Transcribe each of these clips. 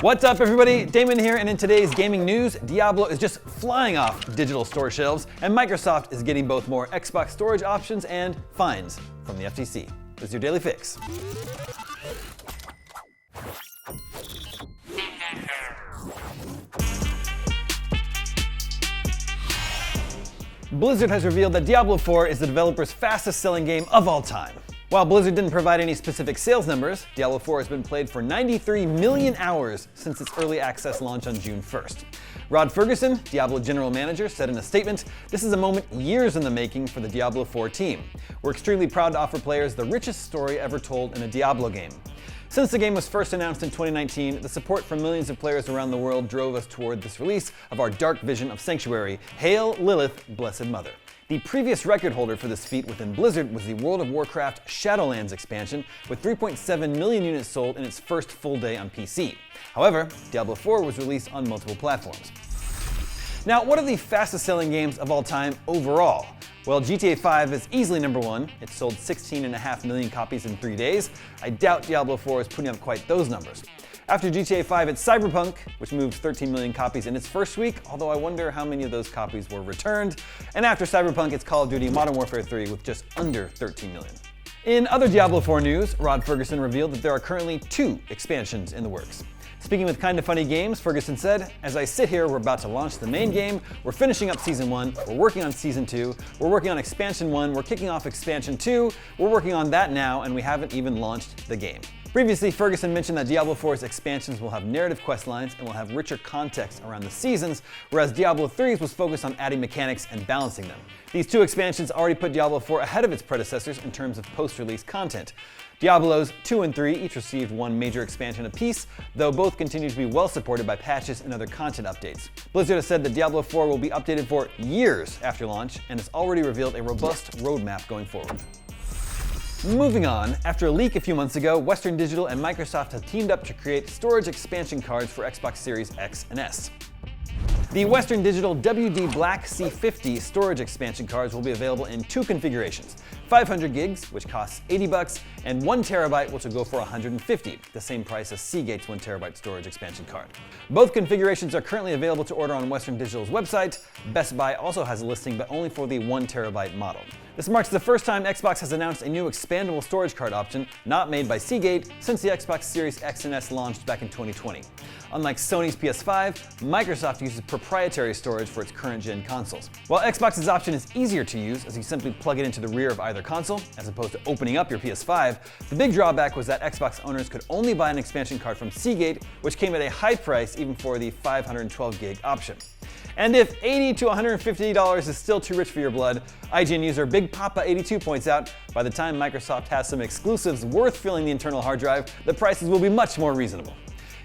What's up, everybody? Damon here, and in today's gaming news, Diablo is just flying off digital store shelves, and Microsoft is getting both more Xbox storage options and fines from the FTC. This is your Daily Fix. Blizzard has revealed that Diablo IV is the developer's fastest-selling game of all time. While Blizzard didn't provide any specific sales numbers, Diablo IV has been played for 93 million hours since its early access launch on June 1st. Rod Fergusson, Diablo general manager, said in a statement, "This is a moment years in the making for the Diablo IV team. We're extremely proud to offer players the richest story ever told in a Diablo game." Since the game was first announced in 2019, the support from millions of players around the world drove us toward this release of our dark vision of Sanctuary, Hail Lilith, Blessed Mother. The previous record holder for this feat within Blizzard was the World of Warcraft Shadowlands expansion, with 3.7 million units sold in its first full day on PC. However, Diablo IV was released on multiple platforms. Now, what are the fastest selling games of all time overall? Well, GTA V is easily number one. It sold 16.5 million copies in 3 days. I doubt Diablo IV is putting up quite those numbers. After GTA V, it's Cyberpunk, which moved 13 million copies in its first week, although I wonder how many of those copies were returned. And after Cyberpunk, it's Call of Duty Modern Warfare 3 with just under 13 million. In other Diablo IV news, Rod Fergusson revealed that there are currently 2 expansions in the works. Speaking with Kinda Funny Games, Fergusson said, "As I sit here, we're about to launch the main game, we're finishing up Season 1, we're working on Season 2, we're working on Expansion 1, we're kicking off Expansion 2, we're working on that now, and we haven't even launched the game." Previously, Fergusson mentioned that Diablo IV's expansions will have narrative quest lines and will have richer context around the seasons, whereas Diablo III's was focused on adding mechanics and balancing them. These 2 expansions already put Diablo IV ahead of its predecessors in terms of post-release content. Diablos 2 and 3 each received 1 major expansion apiece, though both continue to be well supported by patches and other content updates. Blizzard has said that Diablo IV will be updated for years after launch and has already revealed a robust roadmap going forward. Moving on, after a leak a few months ago, Western Digital and Microsoft have teamed up to create storage expansion cards for Xbox Series X and S. The Western Digital WD Black C50 storage expansion cards will be available in 2 configurations, 500 gigs, which costs $80, and 1 terabyte, which will go for $150, the same price as Seagate's 1 terabyte storage expansion card. Both configurations are currently available to order on Western Digital's website. Best Buy also has a listing, but only for the 1 terabyte model. This marks the first time Xbox has announced a new expandable storage card option, not made by Seagate, since the Xbox Series X and S launched back in 2020. Unlike Sony's PS5, Microsoft uses proprietary storage for its current-gen consoles. While Xbox's option is easier to use, as you simply plug it into the rear of either console, as opposed to opening up your PS5, the big drawback was that Xbox owners could only buy an expansion card from Seagate, which came at a high price even for the 512 gig option. And if $80 to $150 is still too rich for your blood, IGN user Big Papa82 points out, by the time Microsoft has some exclusives worth filling the internal hard drive, the prices will be much more reasonable.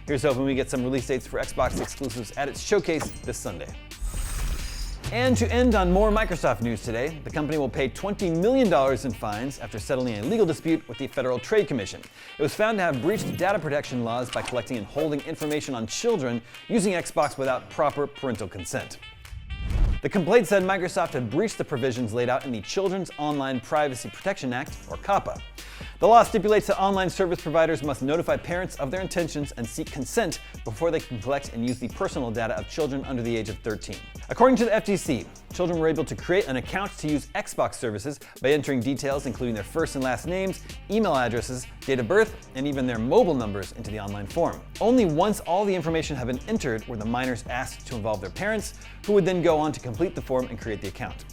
Here's hoping we get some release dates for Xbox exclusives at its showcase this Sunday. And to end on more Microsoft news today, the company will pay $20 million in fines after settling a legal dispute with the Federal Trade Commission. It was found to have breached data protection laws by collecting and holding information on children using Xbox without proper parental consent. The complaint said Microsoft had breached the provisions laid out in the Children's Online Privacy Protection Act, or COPPA. The law stipulates that online service providers must notify parents of their intentions and seek consent before they can collect and use the personal data of children under the age of 13. According to the FTC, children were able to create an account to use Xbox services by entering details including their first and last names, email addresses, date of birth, and even their mobile numbers into the online form. Only once all the information had been entered were the minors asked to involve their parents, who would then go on to complete the form and create the account.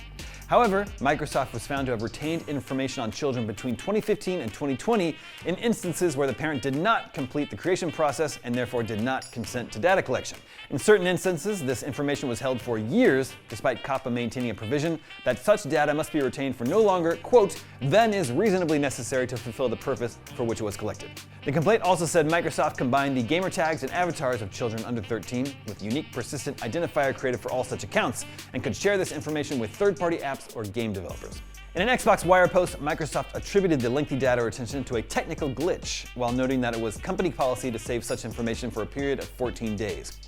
However, Microsoft was found to have retained information on children between 2015 and 2020 in instances where the parent did not complete the creation process and therefore did not consent to data collection. In certain instances, this information was held for years, despite COPPA maintaining a provision that such data must be retained for no longer, quote, than is reasonably necessary to fulfill the purpose for which it was collected. The complaint also said Microsoft combined the gamer tags and avatars of children under 13 with unique persistent identifier created for all such accounts and could share this information with third-party apps or game developers. In an Xbox Wire post, Microsoft attributed the lengthy data retention to a technical glitch, while noting that it was company policy to save such information for a period of 14 days.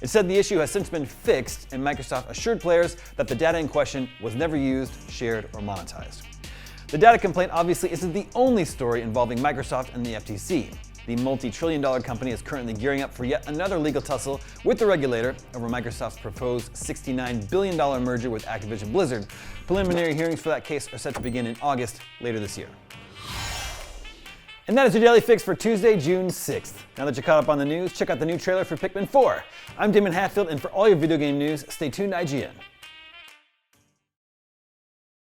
It said the issue has since been fixed, and Microsoft assured players that the data in question was never used, shared, or monetized. The data complaint obviously isn't the only story involving Microsoft and the FTC. The multi-trillion-dollar company is currently gearing up for yet another legal tussle with the regulator over Microsoft's proposed $69 billion merger with Activision Blizzard. Preliminary hearings for that case are set to begin in August later this year. And that is your Daily Fix for Tuesday, June 6th. Now that you're caught up on the news, check out the new trailer for Pikmin 4. I'm Damon Hatfield, and for all your video game news, stay tuned to IGN.